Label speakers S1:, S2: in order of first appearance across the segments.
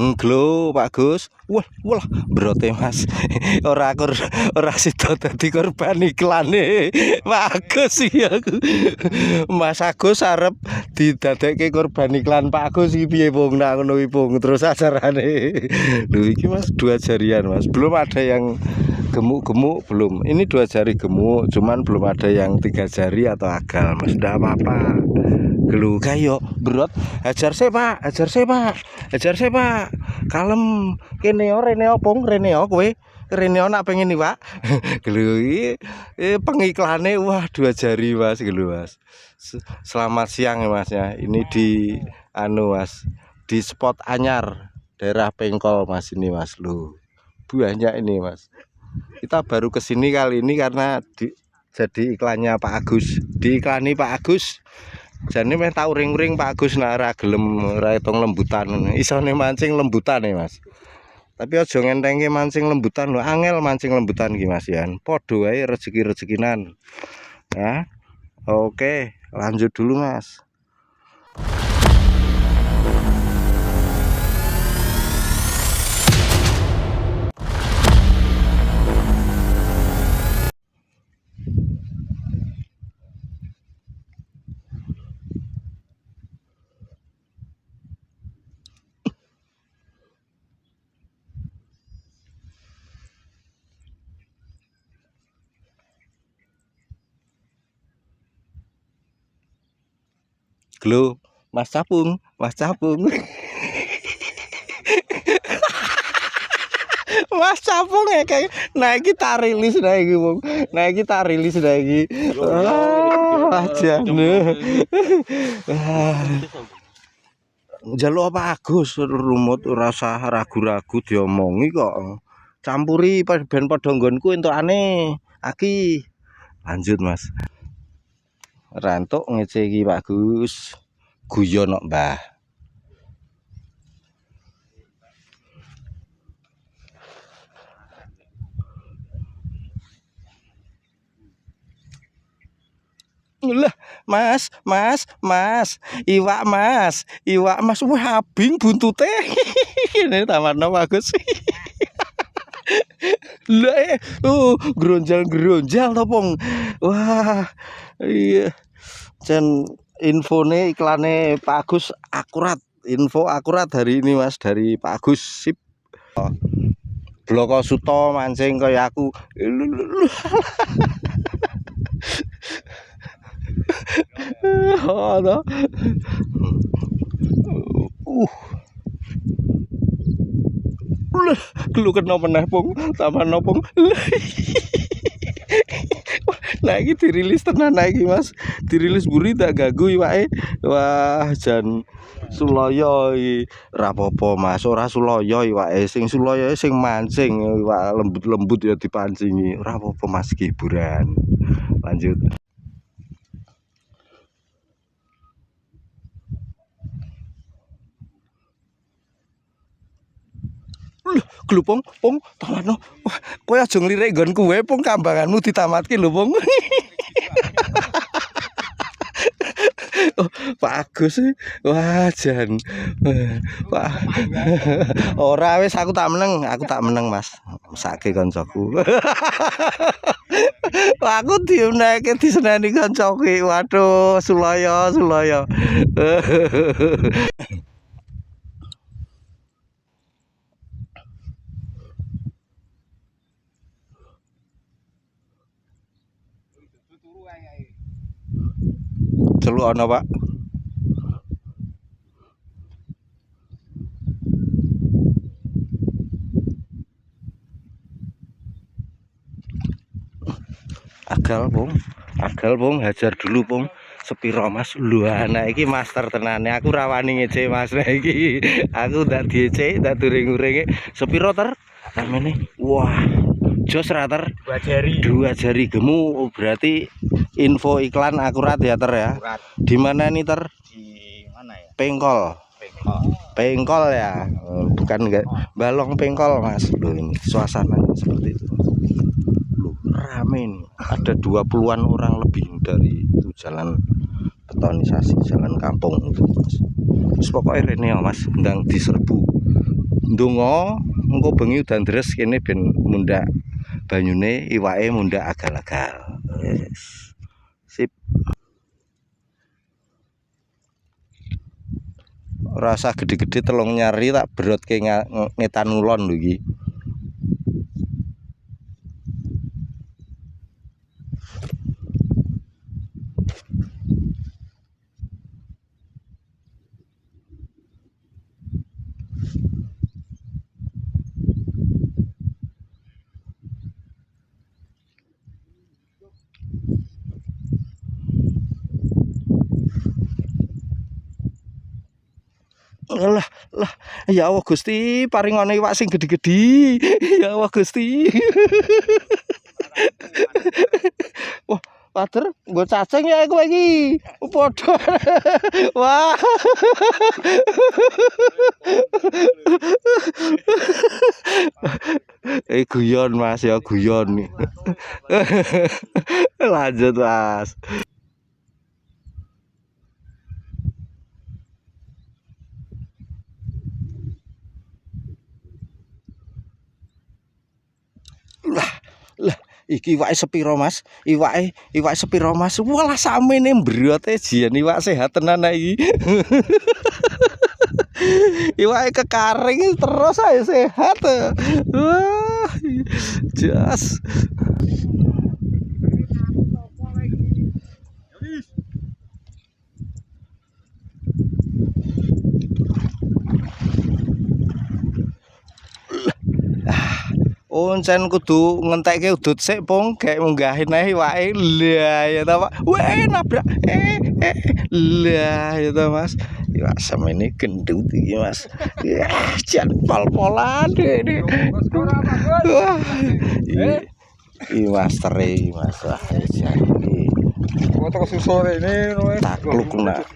S1: Nglo Pak Gus. Wah, wah, brote Mas. Ora sida dadi korban iklane. Pak Gus iki aku. Mas Agus arep didadekke korban iklan Pak Agus iki piye Bung? Nak ngono iki Bung. Terus acarane. Lho iki Mas 2 jarian Mas. Belum ada yang gemuk-gemuk belum. Ini 2 jari gemuk, cuman belum ada yang 3 jari atau agal Mas. Ndak apa-apa. Gelu kayo berot ajar saya Pak, ajar saya Pak, ajar saya Pak. Kalem kene rene opong rene kowe rene nak pengen nih Pak. Gelu pengiklane wah 2 jari Mas gelu Mas. Selamat siang ya Mas ya. Ini di Mas di spot anyar daerah Pengkol Mas ini Mas lu. Banyak ini Mas. Kita baru kesini kali ini karena jadi iklannya Pak Agus. Diiklani Pak Agus. Jane meh tau ring-ring Pak Agus nak ora gelem ora etong lembutan. Isone mancing lembutan ya Mas. Tapi aja ngentengke mancing lembutan lho, angel mancing lembutan iki Mas ya. Padha wae rezeki-rezekinan. Ya. Oke, lanjut dulu Mas. Glo, Mas Capung, Mas Capung. Mas Capung ya kayak naik kita rilis naik Bung. Naik kita rilis naik. Aja nih. Jaluk apa Agus rumut rasa ragu-ragu diomongi kok. Campuri ben padha nggonku entokane. Aki. Lanjut Mas. Rantuk ngece iki Pak Gus. Guyon kok Mbah. Lah, Mas, iwak Mas, wah abing buntute. Ini tamarno Pak Gus. Lah, gronjal to, Pong. Wah, iya. Jan infone iklane Pak Agus akurat. Info akurat hari ini Mas dari Pak Agus. Sip. Bloko Suto mancing kaya aku. Oh, no. Gelu kena meneh Pong, tambah nopong. Nah iki dirilis tenan iki Mas. Dirilis buri tak ganggu iwake. Wah, jan Suloyo iki ora apa-apa Mas, ora Suloyo iwake. Sing Suloyo sing mancing iwak lembut-lembut ya dipancingi. Ora apa-apa Mas, hiburan. Lanjut. Lho Pong, tamatno. Kowe aja nglirik nggonku wae Pong, kambanganmu ditamatke lho Pong. Oh, Pak Agus wah jan. Pak. Ora wis aku tak meneng Mas. Mesake kancaku. Aku diuneke diseneni kancaku. Waduh, Suloyo. Celuk ana Pak. Agal Pong, hajar dulu Pong. Sepiro Mas, lho anak iki master tenane. Aku rawani ngece Mas iki. Aku ndak diece, ndak during-uringe. Sepiro ter? Namene. Wah. Jos rater 2 jari gemuk, berarti info iklan akurat ya ter ya. Di mana nih ter?
S2: Di mana ya?
S1: Pengkol ya, bukan enggak Balong Pengkol Mas. Loh ini suasananya seperti itu. Loh rame nih, ada 20-an orang lebih dari itu jalan betonisasi, jalan kampung itu Mas. Terus pokoknya rene ya Mas, ndang diserbu ndonga engko bengi udan deres kene ben mundhak banyune iwake mundhak agal-agal. Wis. Sip. Rasa gede-gede telung nyari tak berotke ngetan ngulon lho iki. Lah, ya Allah Gusti, paringane iwak sing gede-gede. Ya Allah Gusti. Wah, Pader, nggo cacing ya kowe iki. Padha. Wah. Guyon Mas ya, guyon. Lanjut Mas. Lah iki iwake sepiro Mas? Iwake sepiro Mas? Walah samene mbrote jian iwak sehat tenan iki. Iwake kekaring terus ae sehat. Wah. Jas. Oncen kudu ngentekke udut sik pung gek munggahin ae iwake. Lah ya ta Pak. Weh nabrak. Lah ya ta Mas. Iwak semene gendut iki Mas. Ya jan pol-polan ini. Wah. Mas teri Mas. Wah jan iki. Foto susore ini takluk nak.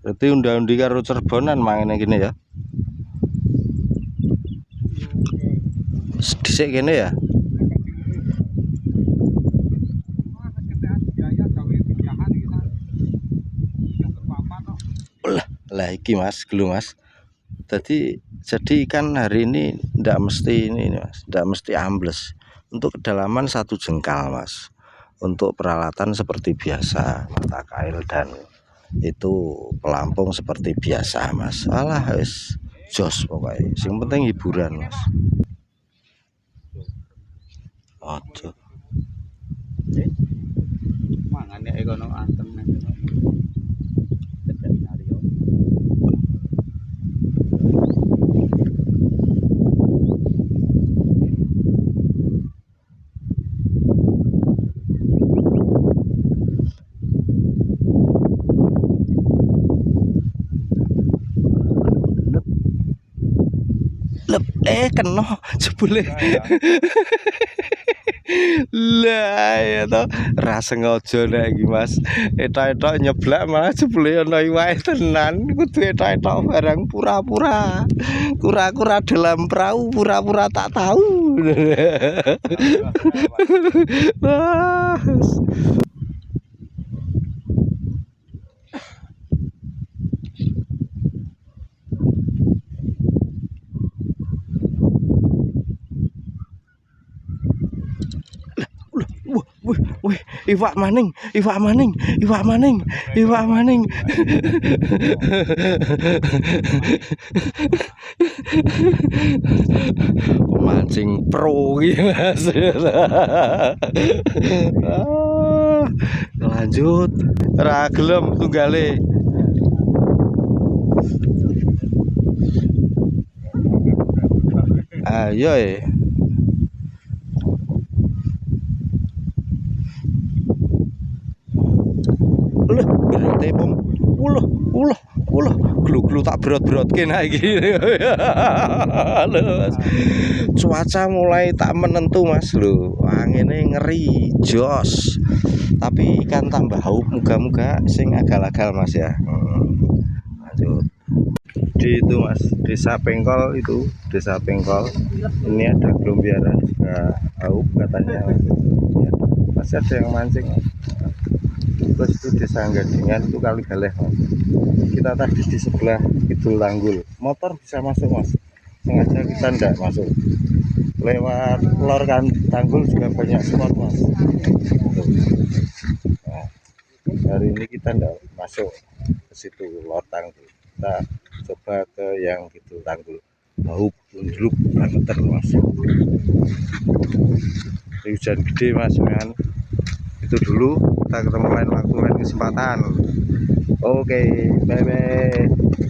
S1: Berarti unda-undi karo Cerbonan mangene gini ya. Dhisik kene ya. Lah iki Mas, gelo Mas. Jadi ikan hari ini ndak mesti ini Mas, ndak mesti ambles. Untuk kedalaman 1 jengkal Mas. Untuk peralatan seperti biasa, mata kail dan itu pelampung seperti biasa Mas. Alah wis jos pokoknya. Sing penting hiburan Mas. Ojo. Mangane ekono antem nang kene. Kena jebule. Lah ya to ra sengaja nek iki Mas. Etok-etok nyeblak malah jebule ana iwake tenan. Kudu etok-etok barang pura-pura. Kura-kura dalam perahu pura-pura tak tahu. Wih, iwak maning. Pemancing pro iki Mas. Lanjut, ra gelem tunggale. Ayo glu-glu tak berot-berotke nah iki. Cuaca mulai tak menentu Mas lho. Angine ngeri jos. Tapi ikan tambah haup, muga-muga sing agal-agal Mas ya. Lanjut. Di itu Mas, Desa Pengkol itu, Desa Pengkol. Ini ada gelombiara juga haup katanya. Masih ada yang mancing. Terus itu desa Gadingan itu kali Galeh mas. Kita tadi di sebelah Kidul Tanggul, motor bisa masuk mas, sengaja kita tidak masuk. Lewat lor kan Tanggul juga banyak spot mas. Nah, hari ini kita tidak masuk ke situ lor Tanggul, kita coba ke yang Kidul Tanggul, bau punjluk banget mas. Hujan gede mas kan. Itu dulu, kita ketemu lain waktu lain kesempatan. Oke, bye bye.